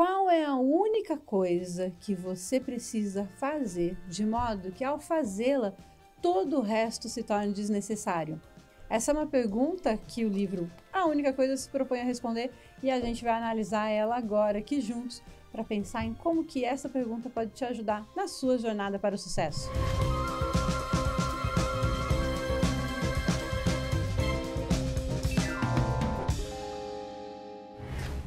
Qual é a única coisa que você precisa fazer de modo que, ao fazê-la, todo o resto se torne desnecessário? Essa é uma pergunta que o livro A Única Coisa se propõe a responder e a gente vai analisar ela agora aqui juntos para pensar em como que essa pergunta pode te ajudar na sua jornada para o sucesso.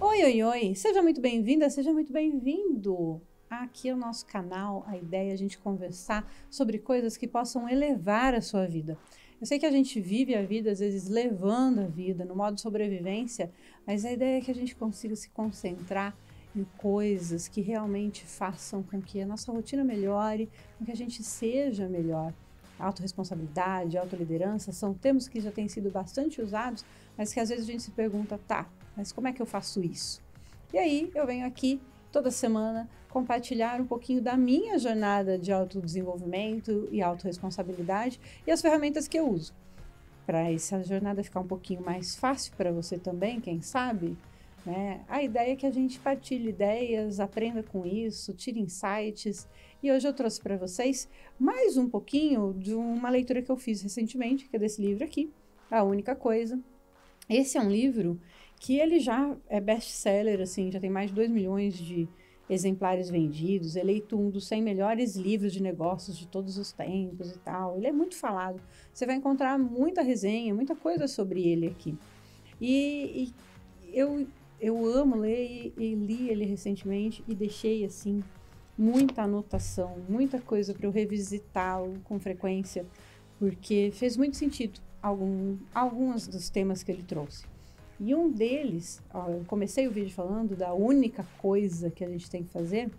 Oi, oi, oi! Seja muito bem-vinda, seja muito bem-vindo! Aqui é o nosso canal, a ideia é a gente conversar sobre coisas que possam elevar a sua vida. Eu sei que a gente vive a vida, às vezes levando a vida no modo sobrevivência, mas a ideia é que a gente consiga se concentrar em coisas que realmente façam com que a nossa rotina melhore, com que a gente seja melhor. Autorresponsabilidade, autoliderança são termos que já têm sido bastante usados, mas que às vezes a gente se pergunta, tá, mas como é que eu faço isso? E aí eu venho aqui toda semana compartilhar um pouquinho da minha jornada de autodesenvolvimento e autorresponsabilidade e as ferramentas que eu uso. Para essa jornada ficar um pouquinho mais fácil para você também, quem sabe, né? A ideia é que a gente partilhe ideias, aprenda com isso, tire insights. E hoje eu trouxe para vocês mais um pouquinho de uma leitura que eu fiz recentemente, que é desse livro aqui, A Única Coisa. Esse é um livro que ele já é best-seller, assim, já tem mais de 2 milhões de exemplares vendidos, eleito um dos 100 melhores livros de negócios de todos os tempos e tal. Ele é muito falado. Você vai encontrar muita resenha, muita coisa sobre ele aqui. E eu amo ler e li ele recentemente e deixei, assim, muita anotação, muita coisa para eu revisitá-lo com frequência, porque fez muito sentido alguns dos temas que ele trouxe. E um deles, eu comecei o vídeo falando da única coisa que a gente tem que fazer,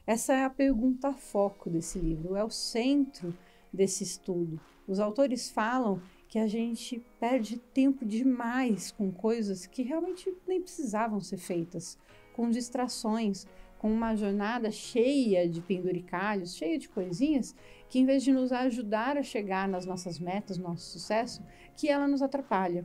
essa é a pergunta foco desse livro, é o centro desse estudo. Os autores falam que a gente perde tempo demais com coisas que realmente nem precisavam ser feitas, com distrações, com uma jornada cheia de penduricalhos, cheia de coisinhas, que em vez de nos ajudar a chegar nas nossas metas, no nosso sucesso, que ela nos atrapalha.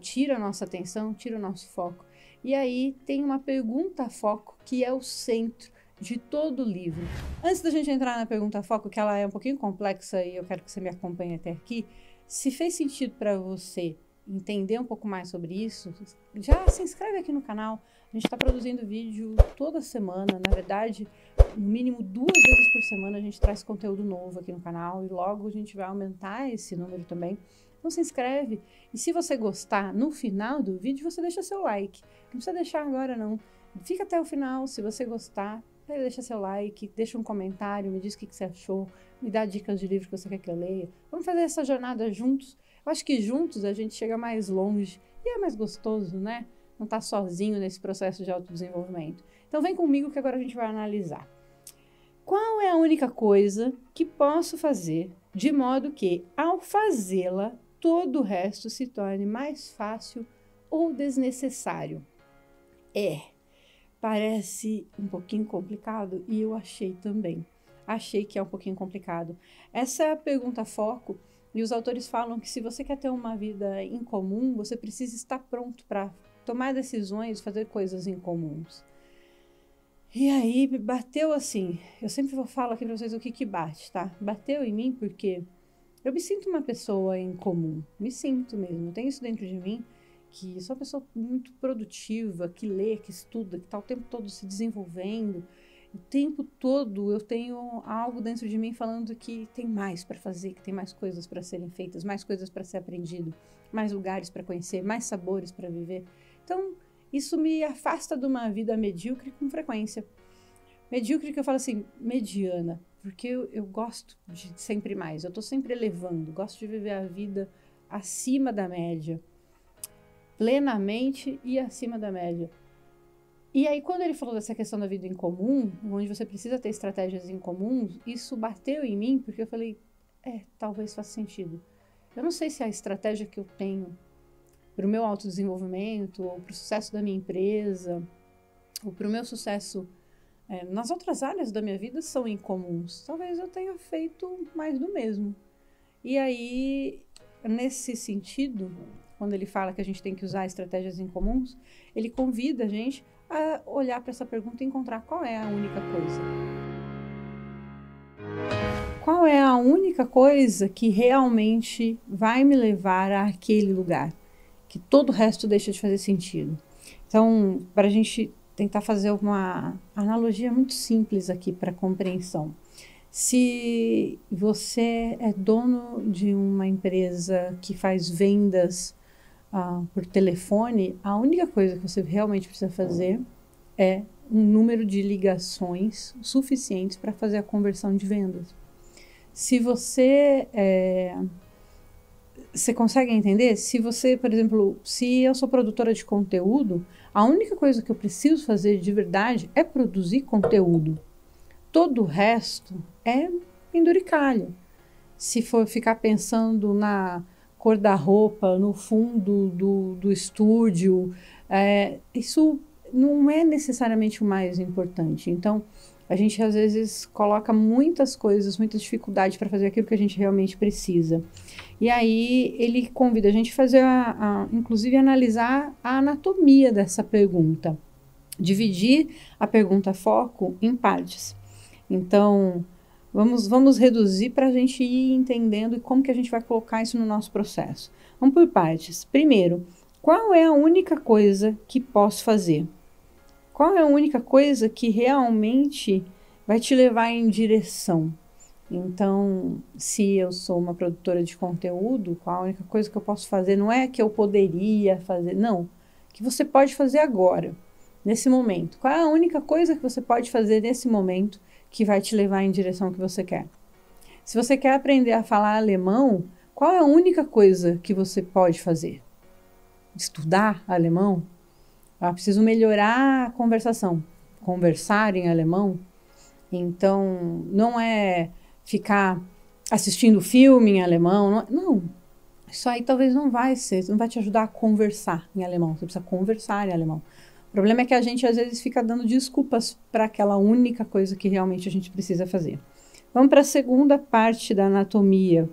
Tira a nossa atenção, tira o nosso foco. E aí tem uma pergunta foco que é o centro de todo o livro. Antes da gente entrar na pergunta foco, que ela é um pouquinho complexa e eu quero que você me acompanhe até aqui, se fez sentido para você entender um pouco mais sobre isso, já se inscreve aqui no canal. A gente está produzindo vídeo toda semana, na verdade, no mínimo 2 vezes por semana a gente traz conteúdo novo aqui no canal e logo a gente vai aumentar esse número também. Então se inscreve e se você gostar, no final do vídeo você deixa seu like. Não precisa deixar agora não, fica até o final, se você gostar, deixa seu like, deixa um comentário, me diz o que você achou, me dá dicas de livro que você quer que eu leia. Vamos fazer essa jornada juntos. Eu acho que juntos a gente chega mais longe e é mais gostoso, né? Não tá sozinho nesse processo de autodesenvolvimento. Então vem comigo que agora a gente vai analisar. Qual é a única coisa que posso fazer de modo que, ao fazê-la, todo o resto se torne mais fácil ou desnecessário? Parece um pouquinho complicado e eu achei também. Achei que é um pouquinho complicado. Essa é a pergunta foco e os autores falam que se você quer ter uma vida incomum, você precisa estar pronto para tomar decisões, fazer coisas incomuns. E aí bateu assim, eu sempre falo aqui para vocês o que bate, tá? Bateu em mim porque eu me sinto uma pessoa incomum, me sinto mesmo, tenho isso dentro de mim, que sou uma pessoa muito produtiva, que lê, que estuda, que está o tempo todo se desenvolvendo. O tempo todo eu tenho algo dentro de mim falando que tem mais para fazer, que tem mais coisas para serem feitas, mais coisas para ser aprendido, mais lugares para conhecer, mais sabores para viver. Então, isso me afasta de uma vida medíocre com frequência. Medíocre que eu falo assim, mediana, porque eu gosto de sempre mais, eu estou sempre elevando, gosto de viver a vida acima da média, plenamente e acima da média. E aí, quando ele falou dessa questão da vida em comum, onde você precisa ter estratégias em comuns, isso bateu em mim, porque eu falei, talvez faça sentido. Eu não sei se a estratégia que eu tenho para o meu autodesenvolvimento, ou para o sucesso da minha empresa, ou para o meu sucesso nas outras áreas da minha vida são incomuns. Talvez eu tenha feito mais do mesmo. E aí, nesse sentido, quando ele fala que a gente tem que usar estratégias incomuns, ele convida a gente a olhar para essa pergunta e encontrar qual é a única coisa. Qual é a única coisa que realmente vai me levar àquele lugar? Que todo o resto deixa de fazer sentido. Então, para a gente tentar fazer uma analogia muito simples aqui para compreensão. Se você é dono de uma empresa que faz vendas por telefone, a única coisa que você realmente precisa fazer é um número de ligações suficientes para fazer a conversão de vendas. Se você você consegue entender? Se você, por exemplo, se eu sou produtora de conteúdo, a única coisa que eu preciso fazer de verdade é produzir conteúdo. Todo o resto é penduricalho. Se for ficar pensando na cor da roupa, no fundo do estúdio, isso não é necessariamente o mais importante. Então, a gente às vezes coloca muitas coisas, muita dificuldade para fazer aquilo que a gente realmente precisa. E aí ele convida a gente a fazer, inclusive, analisar a anatomia dessa pergunta. Dividir a pergunta foco em partes. Então, vamos reduzir para a gente ir entendendo como que a gente vai colocar isso no nosso processo. Vamos por partes. Primeiro, qual é a única coisa que posso fazer? Qual é a única coisa que realmente vai te levar em direção? Então, se eu sou uma produtora de conteúdo, qual a única coisa que eu posso fazer? Não é que eu poderia fazer, não. Que você pode fazer agora, nesse momento. Qual é a única coisa que você pode fazer nesse momento que vai te levar em direção que você quer? Se você quer aprender a falar alemão, qual é a única coisa que você pode fazer? Estudar alemão? Preciso melhorar a conversação. Conversar em alemão? Então, não é ficar assistindo filme em alemão. Não, isso aí talvez não vai te ajudar a conversar em alemão. Você precisa conversar em alemão. O problema é que a gente às vezes fica dando desculpas para aquela única coisa que realmente a gente precisa fazer. Vamos para a segunda parte da anatomia.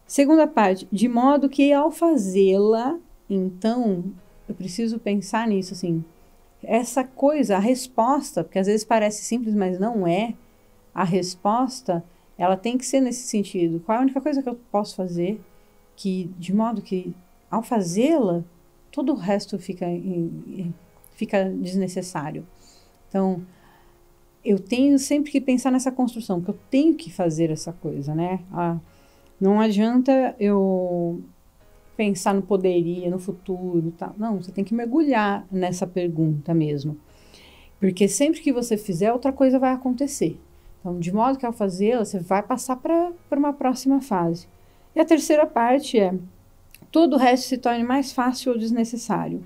Segunda parte, de modo que ao fazê-la, então, eu preciso pensar nisso, assim, essa coisa, a resposta, porque às vezes parece simples, mas não é, a resposta, ela tem que ser nesse sentido. Qual é a única coisa que eu posso fazer que, de modo que, ao fazê-la, todo o resto fica desnecessário. Então, eu tenho sempre que pensar nessa construção, que eu tenho que fazer essa coisa, né? Não adianta eu pensar no poderia, no futuro, tal. Não, você tem que mergulhar nessa pergunta mesmo. Porque sempre que você fizer, outra coisa vai acontecer. Então, de modo que ao fazê-la, você vai passar para uma próxima fase. E a terceira parte é, todo o resto se torne mais fácil ou desnecessário.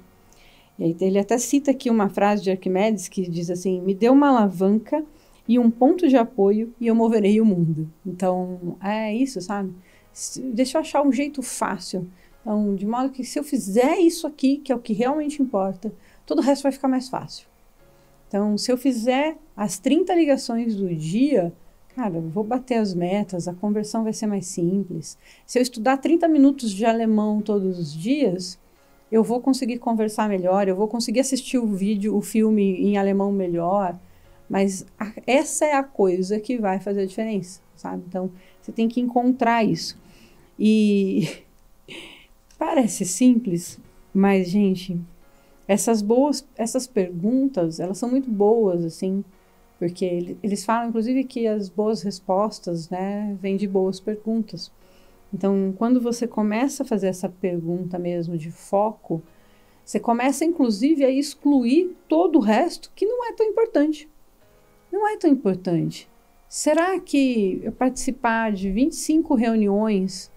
E aí, ele até cita aqui uma frase de Arquimedes que diz assim, me dê uma alavanca e um ponto de apoio e eu moverei o mundo. Então, é isso, sabe? Deixa eu achar um jeito fácil. Então, de modo que se eu fizer isso aqui, que é o que realmente importa, todo o resto vai ficar mais fácil. Então, se eu fizer as 30 ligações do dia, cara, eu vou bater as metas, a conversão vai ser mais simples. Se eu estudar 30 minutos de alemão todos os dias, eu vou conseguir conversar melhor, eu vou conseguir assistir o filme em alemão melhor. Mas essa é a coisa que vai fazer a diferença, sabe? Então, você tem que encontrar isso. E parece simples, mas, gente, essas perguntas, elas são muito boas, assim, porque eles falam, inclusive, que as boas respostas, né, vêm de boas perguntas. Então, quando você começa a fazer essa pergunta mesmo de foco, você começa, inclusive, a excluir todo o resto que não é tão importante. Não é tão importante. Será que eu participar de 25 reuniões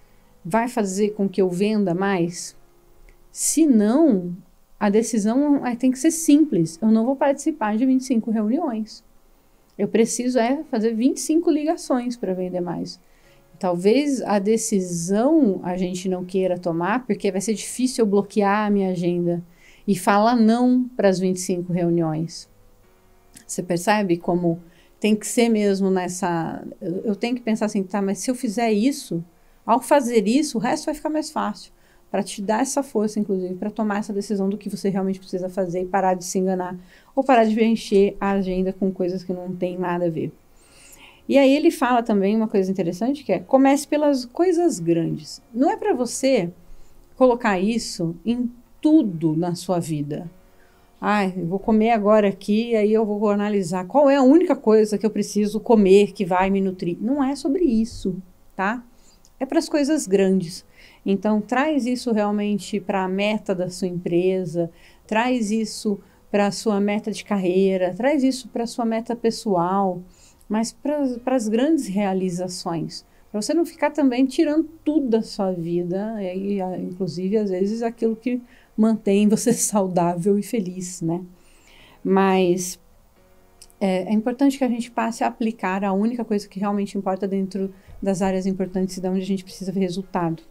vai fazer com que eu venda mais? Se não, a decisão tem que ser simples. Eu não vou participar de 25 reuniões. Eu preciso fazer 25 ligações para vender mais. Talvez a decisão a gente não queira tomar, porque vai ser difícil eu bloquear a minha agenda e falar não para as 25 reuniões. Você percebe como tem que ser mesmo nessa... Eu tenho que pensar assim, tá, mas se eu fizer isso, ao fazer isso, o resto vai ficar mais fácil. para te dar essa força, inclusive, para tomar essa decisão do que você realmente precisa fazer e parar de se enganar ou parar de preencher a agenda com coisas que não tem nada a ver. E aí ele fala também uma coisa interessante, que é comece pelas coisas grandes. Não é para você colocar isso em tudo na sua vida. Eu vou comer agora aqui, aí eu vou analisar qual é a única coisa que eu preciso comer que vai me nutrir. Não é sobre isso, tá? É para as coisas grandes. Então, traz isso realmente para a meta da sua empresa, traz isso para a sua meta de carreira, traz isso para a sua meta pessoal, mas para as grandes realizações. Para você não ficar também tirando tudo da sua vida, e, inclusive, às vezes, aquilo que mantém você saudável e feliz, né? Mas é importante que a gente passe a aplicar a única coisa que realmente importa dentro das áreas importantes e da onde a gente precisa ver resultado,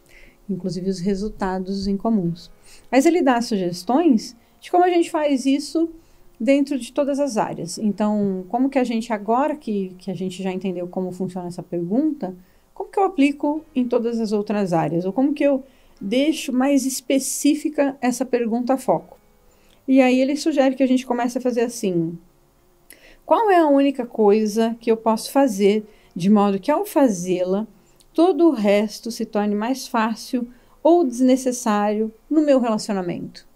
inclusive os resultados incomuns. Mas ele dá sugestões de como a gente faz isso dentro de todas as áreas. Então, como que a gente, agora que a gente já entendeu como funciona essa pergunta, como que eu aplico em todas as outras áreas? Ou como que eu deixo mais específica essa pergunta a foco? E aí ele sugere que a gente comece a fazer assim: qual é a única coisa que eu posso fazer de modo que, ao fazê-la, todo o resto se torne mais fácil ou desnecessário no meu relacionamento?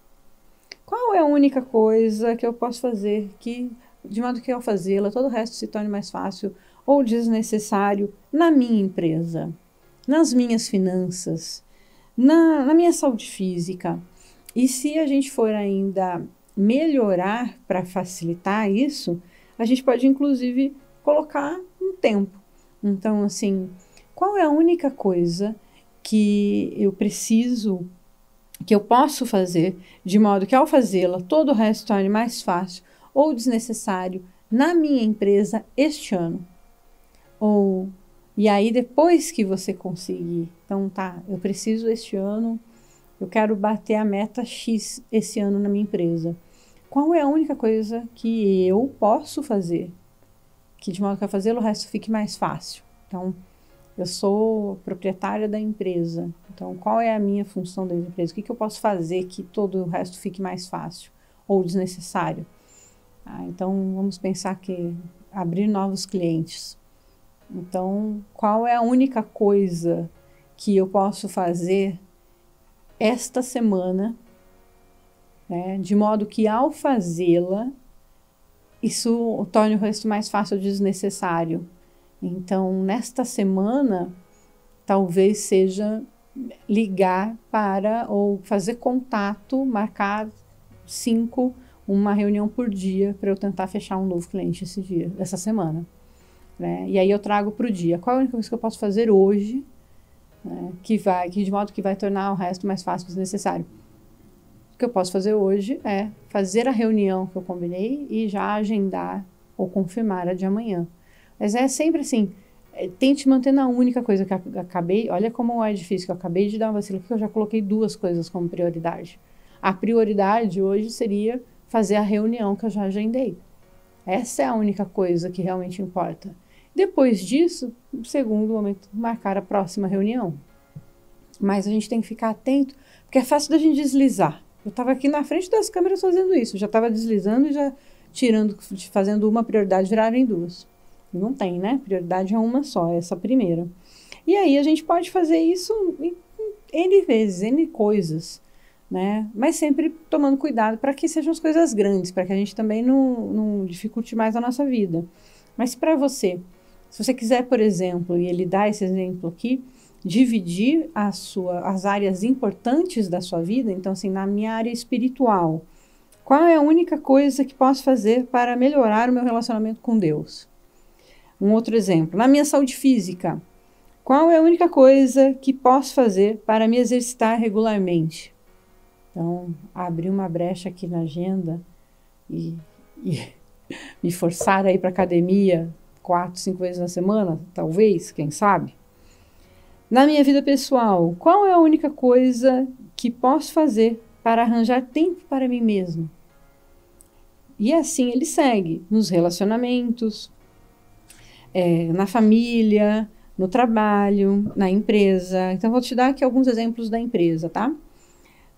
Qual é a única coisa que eu posso fazer que, de modo que, ao fazê-la, todo o resto se torne mais fácil ou desnecessário na minha empresa, nas minhas finanças, na minha saúde física? E se a gente for ainda melhorar para facilitar isso, a gente pode, inclusive, colocar um tempo. Então, assim, qual é a única coisa que eu preciso, que eu posso fazer, de modo que, ao fazê-la, todo o resto torne mais fácil ou desnecessário na minha empresa este ano? E aí, depois que você conseguir, então tá, eu preciso este ano, eu quero bater a meta X esse ano na minha empresa. Qual é a única coisa que eu posso fazer, que de modo que ao fazê-lo, o resto fique mais fácil? Então, eu sou proprietária da empresa, então qual é a minha função dentro da empresa? O que eu posso fazer que todo o resto fique mais fácil ou desnecessário? Então, vamos pensar que abrir novos clientes. Então, qual é a única coisa que eu posso fazer esta semana, né, de modo que, ao fazê-la, isso torne o resto mais fácil ou desnecessário? Então, nesta semana, talvez seja ligar para ou fazer contato, marcar 5, uma reunião por dia para eu tentar fechar um novo cliente essa semana, né? E aí eu trago para o dia. Qual é a única coisa que eu posso fazer hoje, né, que de modo que vai tornar o resto mais fácil e desnecessário? O que eu posso fazer hoje é fazer a reunião que eu combinei e já agendar ou confirmar a de amanhã. Mas é sempre assim, tente manter na única coisa que eu acabei. Olha como é difícil, que eu acabei de dar um vacilo, que eu já coloquei 2 coisas como prioridade. A prioridade hoje seria fazer a reunião que eu já agendei. Essa é a única coisa que realmente importa. Depois disso, no segundo momento, marcar a próxima reunião. Mas a gente tem que ficar atento, porque é fácil da gente deslizar. Eu estava aqui na frente das câmeras fazendo isso, já estava deslizando e já fazendo uma prioridade virar em 2. Não tem, né? Prioridade é uma só, essa primeira. E aí a gente pode fazer isso em N vezes, N coisas, né? Mas sempre tomando cuidado para que sejam as coisas grandes, para que a gente também não dificulte mais a nossa vida. Mas para você, se você quiser, por exemplo, e ele dá esse exemplo aqui, dividir as áreas importantes da sua vida, então assim, na minha área espiritual, qual é a única coisa que posso fazer para melhorar o meu relacionamento com Deus? Um outro exemplo, na minha saúde física, qual é a única coisa que posso fazer para me exercitar regularmente? Então, abrir uma brecha aqui na agenda e me forçar a ir para a academia 4, 5 vezes na semana, talvez, quem sabe? Na minha vida pessoal, qual é a única coisa que posso fazer para arranjar tempo para mim mesmo? E assim ele segue nos relacionamentos, na família, no trabalho, na empresa. Então, vou te dar aqui alguns exemplos da empresa, tá?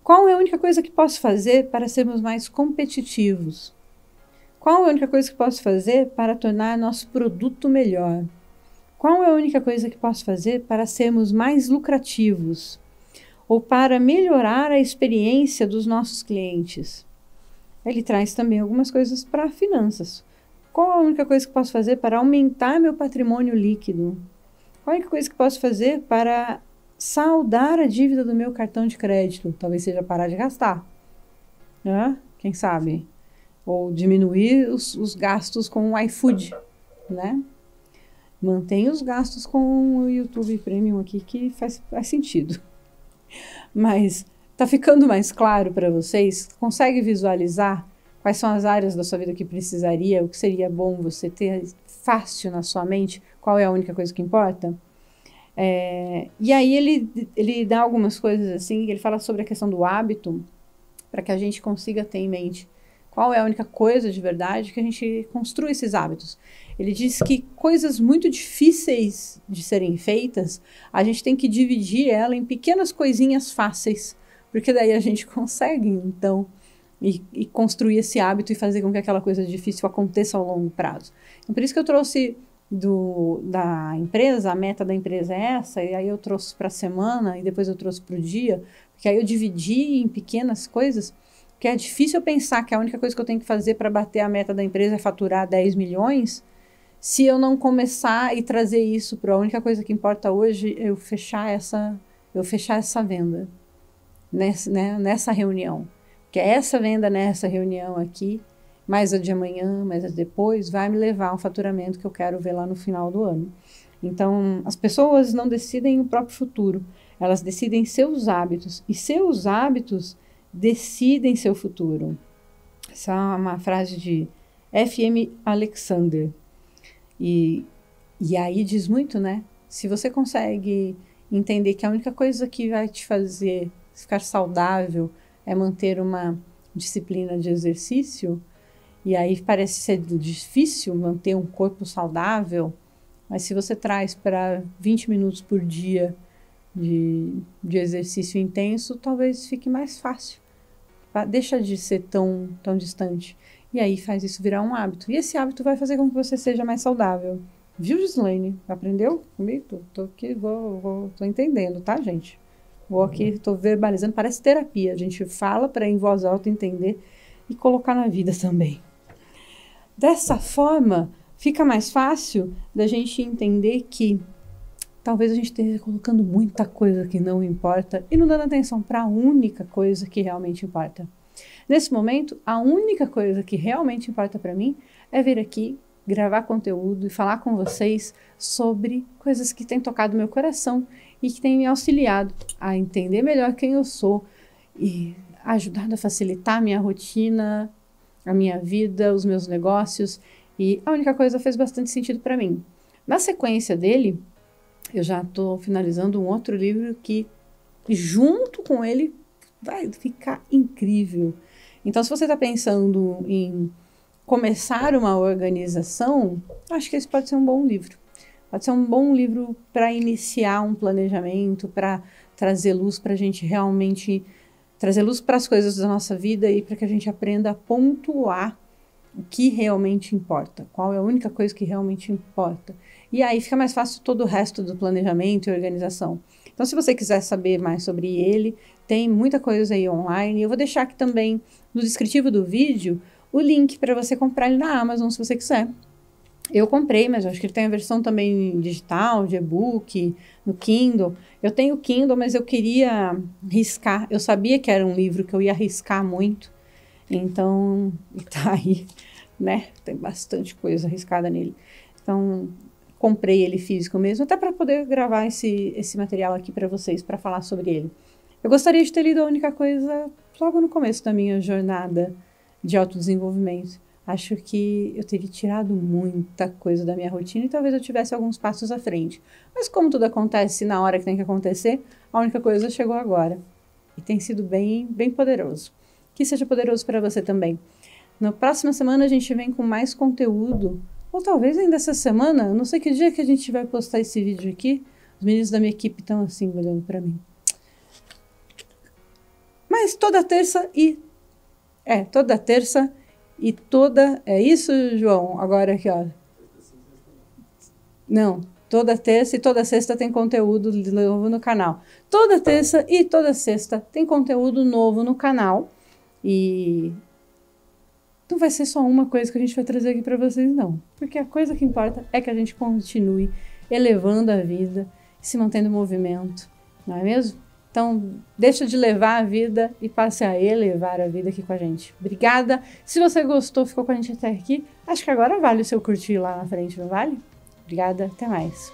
Qual é a única coisa que posso fazer para sermos mais competitivos? Qual é a única coisa que posso fazer para tornar nosso produto melhor? Qual é a única coisa que posso fazer para sermos mais lucrativos? Ou para melhorar a experiência dos nossos clientes? Ele traz também algumas coisas para finanças. Qual a única coisa que posso fazer para aumentar meu patrimônio líquido? Qual a única coisa que posso fazer para saldar a dívida do meu cartão de crédito? Talvez seja parar de gastar, né? Quem sabe? Ou diminuir os gastos com o iFood, né? Mantém os gastos com o YouTube Premium aqui, que faz sentido. Mas tá ficando mais claro para vocês? Consegue visualizar quais são as áreas da sua vida que precisaria, o que seria bom você ter fácil na sua mente? Qual é a única coisa que importa? E aí ele dá algumas coisas assim, ele fala sobre a questão do hábito, para que a gente consiga ter em mente qual é a única coisa de verdade que a gente construa esses hábitos. Ele diz que coisas muito difíceis de serem feitas, a gente tem que dividir ela em pequenas coisinhas fáceis, porque daí a gente consegue, então, e construir esse hábito e fazer com que aquela coisa difícil aconteça ao longo prazo. Então, por isso que eu trouxe da empresa, a meta da empresa é essa, e aí eu trouxe para a semana, e depois eu trouxe para o dia, porque aí eu dividi em pequenas coisas, porque é difícil eu pensar que a única coisa que eu tenho que fazer para bater a meta da empresa é faturar 10 milhões, se eu não começar e trazer isso para a única coisa que importa hoje, eu fechar essa venda nessa reunião. Porque essa venda nessa reunião aqui, mais a de amanhã, mais a de depois, vai me levar ao faturamento que eu quero ver lá no final do ano. Então, as pessoas não decidem o próprio futuro, elas decidem seus hábitos, e seus hábitos decidem seu futuro. Essa é uma frase de F.M. Alexander. E aí diz muito, né? Se você consegue entender que a única coisa que vai te fazer ficar saudável é manter uma disciplina de exercício, e aí parece ser difícil manter um corpo saudável, mas se você traz para 20 minutos por dia de exercício intenso, talvez fique mais fácil. Deixa de ser tão tão distante. E aí faz isso virar um hábito. E esse hábito vai fazer com que você seja mais saudável. Viu, Gislaine? Aprendeu comigo? Tô aqui, tô entendendo, tá, gente? Vou aqui, tô verbalizando, parece terapia. A gente fala para em voz alta entender e colocar na vida também. Dessa forma, fica mais fácil da gente entender que talvez a gente esteja colocando muita coisa que não importa e não dando atenção para a única coisa que realmente importa. Nesse momento, a única coisa que realmente importa para mim é vir aqui, gravar conteúdo e falar com vocês sobre coisas que têm tocado meu coração e que têm me auxiliado a entender melhor quem eu sou e ajudado a facilitar a minha rotina, a minha vida, os meus negócios. E a única coisa fez bastante sentido para mim. Na sequência dele, eu já estou finalizando um outro livro que, junto com ele, vai ficar incrível. Então, se você está pensando em começar uma organização, acho que esse pode ser um bom livro. Pode ser um bom livro para iniciar um planejamento, para trazer luz para a gente realmente, trazer luz para as coisas da nossa vida e para que a gente aprenda a pontuar o que realmente importa, qual é a única coisa que realmente importa. E aí fica mais fácil todo o resto do planejamento e organização. Então, se você quiser saber mais sobre ele, tem muita coisa aí online. Eu vou deixar aqui também no descritivo do vídeo o link para você comprar ele na Amazon, se você quiser. Eu comprei, mas eu acho que ele tem a versão também digital, de e-book, no Kindle. Eu tenho o Kindle, mas eu queria riscar. Eu sabia que era um livro que eu ia riscar muito. Então, tá aí, né? Tem bastante coisa arriscada nele. Então, comprei ele físico mesmo, até para poder gravar esse material aqui para vocês, para falar sobre ele. Eu gostaria de ter lido a única coisa logo no começo da minha jornada de autodesenvolvimento. Acho que eu teria tirado muita coisa da minha rotina e talvez eu tivesse alguns passos à frente. Mas como tudo acontece na hora que tem que acontecer, a única coisa chegou agora. E tem sido bem, bem poderoso. Que seja poderoso para você também. Na próxima semana a gente vem com mais conteúdo, ou talvez ainda essa semana, eu não sei que dia que a gente vai postar esse vídeo aqui. Os meninos da minha equipe estão assim olhando para mim. Mas toda terça e... toda terça e toda... É isso, João? Agora aqui, ó. Não, toda terça e toda sexta tem conteúdo novo no canal. Toda terça e toda sexta tem conteúdo novo no canal. E não vai ser só uma coisa que a gente vai trazer aqui para vocês, não. Porque a coisa que importa é que a gente continue elevando a vida, se mantendo em movimento, não é mesmo? Então, deixa de levar a vida e passe a elevar a vida aqui com a gente. Obrigada. Se você gostou, ficou com a gente até aqui, acho que agora vale o seu curtir lá na frente, não vale? Obrigada, até mais.